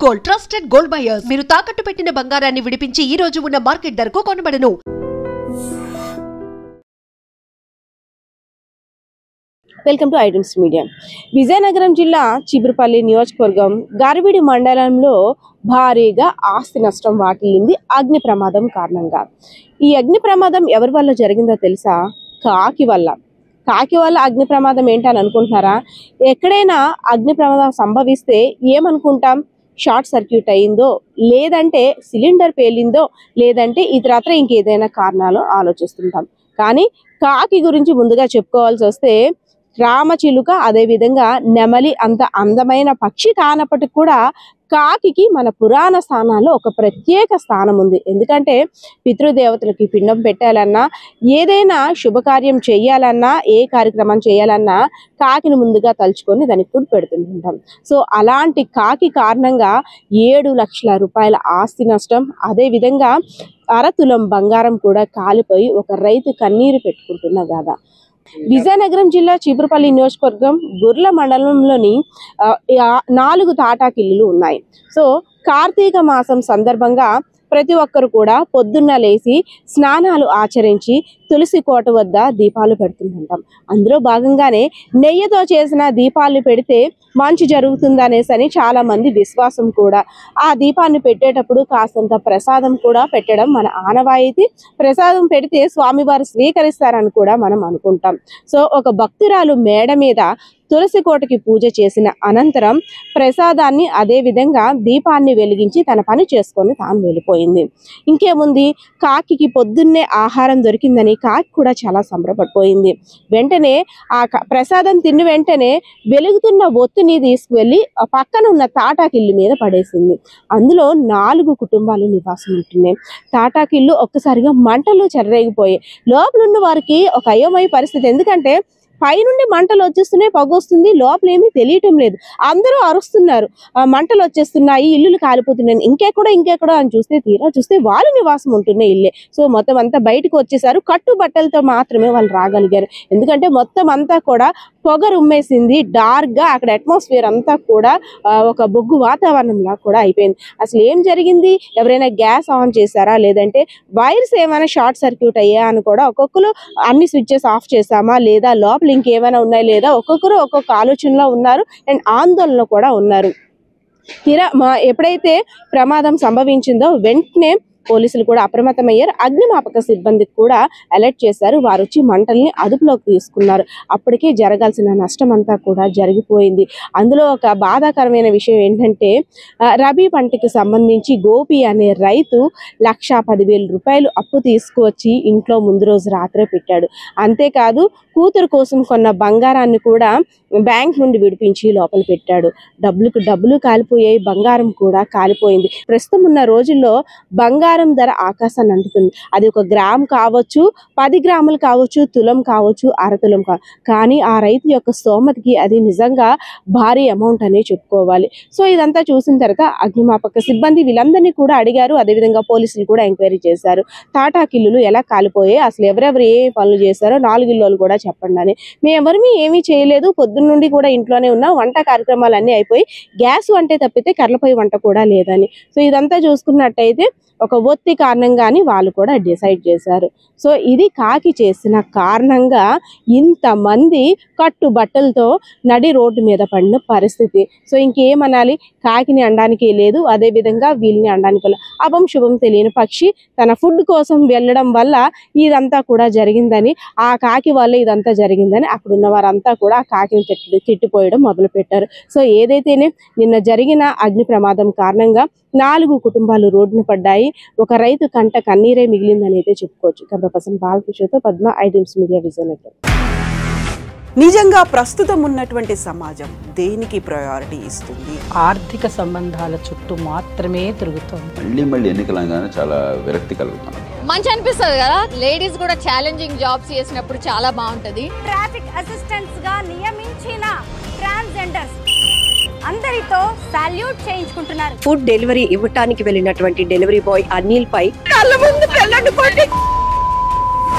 Gold trusted gold buyers మీరు తాకట్టు పెట్టిన బంగారాన్ని విడిపించి ఈ రోజు ఉన్న మార్కెట్ ధరకు కొనబడను. Welcome to iDreams media. Vizianagaram జిల్లా చీపురుపల్లి నియోజకవర్గం గారిబీడి మండలంలో భారీగా ఆస్తి నష్టం వాటిల్లింది అగ్ని ప్రమాదం కారణంగా. ఈ అగ్ని ప్రమాదం ఎవరి వల్ల జరిగిందో తెలుసా? కాకి వల్ల అగ్ని ప్రమాదం ఏంటని అనుకుంటున్నారా? ఎక్కడైనా అగ్ని ప్రమాదం సంభవిస్తే ఏమనుకుంటాం? షార్ట్ సర్క్యూట్ అయిందో, లేదంటే సిలిండర్ పేలిందో, లేదంటే ఇతరత్ర ఇంకేదైనా కారణాలు ఆలోచిస్తుంటాం. కానీ కాకి గురించి ముందుగా చెప్పుకోవాల్సి వస్తే రామచిలుక, అదేవిధంగా నెమలి అంత అందమైన పక్షి కానప్పటికి కూడా కాకికి మన పురాణ స్థానాల్లో ఒక ప్రత్యేక స్థానం ఉంది. ఎందుకంటే పితృదేవతలకి పిండం పెట్టాలన్నా, ఏదైనా శుభకార్యం చేయాలన్నా, ఏ కార్యక్రమం చేయాలన్నా కాకిని ముందుగా తలుచుకొని దానికి ఫుడ్ పెడుతుంటాం. సో అలాంటి కాకి కారణంగా 7 లక్షల రూపాయల ఆస్తి నష్టం, అదేవిధంగా అరతులం బంగారం కూడా కాలిపోయి ఒక రైతు కన్నీరు పెట్టుకుంటున్న గాథ. విజయనగరం జిల్లా చీపురుపల్లి నియోజకవర్గం గుర్ల మండలంలోని 4 తాటాకిల్లులు ఉన్నాయి. సో కార్తీక మాసం సందర్భంగా ప్రతి ఒక్కరు కూడా పొద్దున్న లేచి స్నానాలు ఆచరించి తులసి కోట వద్ద దీపాలు పెడుతుంటాం. అందులో భాగంగానే నెయ్యితో చేసిన దీపాలు పెడితే మంచి జరుగుతుందనేసని చాలా మంది విశ్వాసం కూడా. ఆ దీపాన్ని పెట్టేటప్పుడు కాస్తంత ప్రసాదం కూడా పెట్టడం మన ఆనవాయితీ. ప్రసాదం పెడితే స్వామివారు స్వీకరిస్తారని కూడా మనం అనుకుంటాం. సో ఒక భక్తురాలు మేడ మీద తులసి కోటకి పూజ చేసిన అనంతరం ప్రసాదాన్ని, అదే విధంగా దీపాన్ని వెలిగించి తన పని చేసుకొని తాను వెళ్ళిపోయింది. ఇంకేముంది, కాకికి పొద్దున్నే ఆహారం దొరికిందని కాకి కూడా చాలా సంబరపడిపోయింది. వెంటనే ఆ ప్రసాదం తిని వెంటనే వెలుగుతున్న ఒత్తిని తీసుకువెళ్ళి ఆ పక్కన ఉన్న తాటాకిల్లు మీద పడేసింది. అందులో 4 కుటుంబాలు నివాసం ఉంటున్నాయి. తాటాకిల్లు ఒక్కసారిగా మంటలు చెలరేగిపోయాయి. లోపలున్న వారికి ఒక అయోమయ పరిస్థితి. ఎందుకంటే పైనుండి మంటలు వచ్చేస్తున్నాయి, పొగొస్తుంది, లోపల ఏమీ తెలియటం లేదు. అందరూ అరుస్తున్నారు, మంటలు వచ్చేస్తున్నాయి, ఇల్లులు కాలిపోతున్నాయి, ఇంకెక్కడో అని తీరా చూస్తే వాళ్ళు నివాసం ఉంటున్న ఇల్లే. సో మొత్తం అంతా బయటకు వచ్చేసారు. కట్టుబట్టలతో మాత్రమే వాళ్ళు రాగలిగారు. ఎందుకంటే మొత్తం అంతా కూడా పొగ రుమ్మేసింది. డార్క్ గా అక్కడ అట్మాస్ఫియర్ అంతా కూడా ఒక బొగ్గు వాతావరణంలా కూడా అయిపోయింది. అసలు ఏం జరిగింది? ఎవరైనా గ్యాస్ ఆన్ చేశారా, లేదంటే వైర్స్ ఏమైనా షార్ట్ సర్క్యూట్ అయ్యా అని కూడా ఒక్కొక్కరు అన్ని స్విచ్చెస్ ఆఫ్ చేసామా, లేదా లోపల ఇంకేమైనా ఉన్నాయి, లేదా ఒక్కొక్కరు ఒక్కొక్క ఆలోచనలో ఉన్నారు అండ్ ఆందోళనలో కూడా ఉన్నారు. తీరా ఎప్పుడైతే ప్రమాదం సంభవించిందో వెంటనే పోలీసులు కూడా అప్రమత్తమయ్యారు. అగ్నిమాపక సిబ్బందికి కూడా అలర్ట్ చేశారు. వారు వచ్చి మంటల్ని అదుపులోకి తీసుకున్నారు. అప్పటికే జరగాల్సిన నష్టం అంతా కూడా జరిగిపోయింది. అందులో ఒక బాధాకరమైన విషయం ఏంటంటే రబీ పంటకి సంబంధించి గోపి అనే రైతు 1,10,000 రూపాయలు అప్పు తీసుకువచ్చి ఇంట్లో ముందు రోజు రాత్రే పెట్టాడు. అంతేకాదు కూతురు కోసం కొన్న బంగారాన్ని కూడా బ్యాంక్ నుండి విడిపించి లోపల పెట్టాడు. డబ్బులు కాలిపోయాయి, బంగారం కూడా కాలిపోయింది. ప్రస్తుతం ఉన్న రోజుల్లో బంగారం ధర ఆకాశాన్ని అంటుతుంది. అది 1 గ్రామ్ కావచ్చు, 10 గ్రాములు కావచ్చు, తులం కావచ్చు, అరతులం కావచ్చు. కానీ ఆ రైతు యొక్క స్తోమతకి అది నిజంగా భారీ అమౌంట్ అనే చెప్పుకోవాలి. సో ఇదంతా చూసిన తర్వాత అగ్నిమాపక సిబ్బంది వీళ్ళందరినీ కూడా అడిగారు. అదేవిధంగా పోలీసులు కూడా ఎంక్వైరీ చేశారు. తాటాకిల్లులు ఎలా కాలిపోయాయి, అసలు ఎవరెవరు ఏ పనులు చేశారో 4 ఇళ్ళు కూడా చెప్పండి అని. మేము ఎవరిని ఏమీ చేయలేదు, పొద్దున్న నుండి కూడా ఇంట్లోనే ఉన్నా, వంట కార్యక్రమాలు అన్నీ అయిపోయి గ్యాస్ వంటే తప్పితే కర్రలపై వంట కూడా లేదని. సో ఇదంతా చూసుకున్నట్టయితే ఒక ఒత్తి కారణంగాని వాళ్ళు కూడా డిసైడ్ చేశారు. సో ఇది కాకి చేసిన కారణంగా ఇంతమంది కట్టుబట్టలతో నడి రోడ్డు మీద పడిన పరిస్థితి. సో ఇంకేమనాలి, కాకిని అనడానికి లేదు, అదేవిధంగా వీళ్ళని అనడానికి లేదు. అభం శుభం తెలియని పక్షి తన ఫుడ్ కోసం వెళ్ళడం వల్ల ఇదంతా కూడా జరిగిందని, ఆ కాకి వల్ల ఇదంతా జరిగిందని అక్కడున్న వారంతా కూడా ఆ కాకిని తిట్టిపోయడం మొదలుపెట్టారు. సో ఏదైతేనే నిన్న జరిగిన అగ్ని ప్రమాదం కారణంగా 4 కుటుంబాలు రోడ్డున పడ్డాయి. ఒక రైతు కంట కన్నీరే మిగిలిందని అయితే చెప్పుకోవచ్చు. కెమెరాపర్సన్ బాలకృష్ణతో పద్మ, ఐడ్రీమ్స్ మీడియా, విజయనగరం. నిజంగా ప్రస్తుతం ఉన్నటువంటి సమాజం దేనికి ప్రయారిటీ ఇస్తుంది? ఆర్థిక సంబంధాల చుట్టూ మాత్రమే తిరుగుతుంది. మళ్ళీ ఎన్నికలంగానే చాలా విరక్తి కలుగుతాం. మంచి అనిపిస్తుంది కదా, లేడీస్ కూడా ఛాలెంజింగ్ జాబ్స్ చేసినప్పుడు చాలా బాగుంటది. ట్రాఫిక్ అసిస్టెంట్స్ గా నియమించిన ట్రాన్స్జెండర్స్ అందరితో సాల్యూట్ చేయించుకుంటున్నారు. ఫుడ్ డెలివరీ ఇవ్వటానికి వెళ్ళినటువంటి డెలివరీ బాయ్ అనిల్ పై కళ్ళ ముందు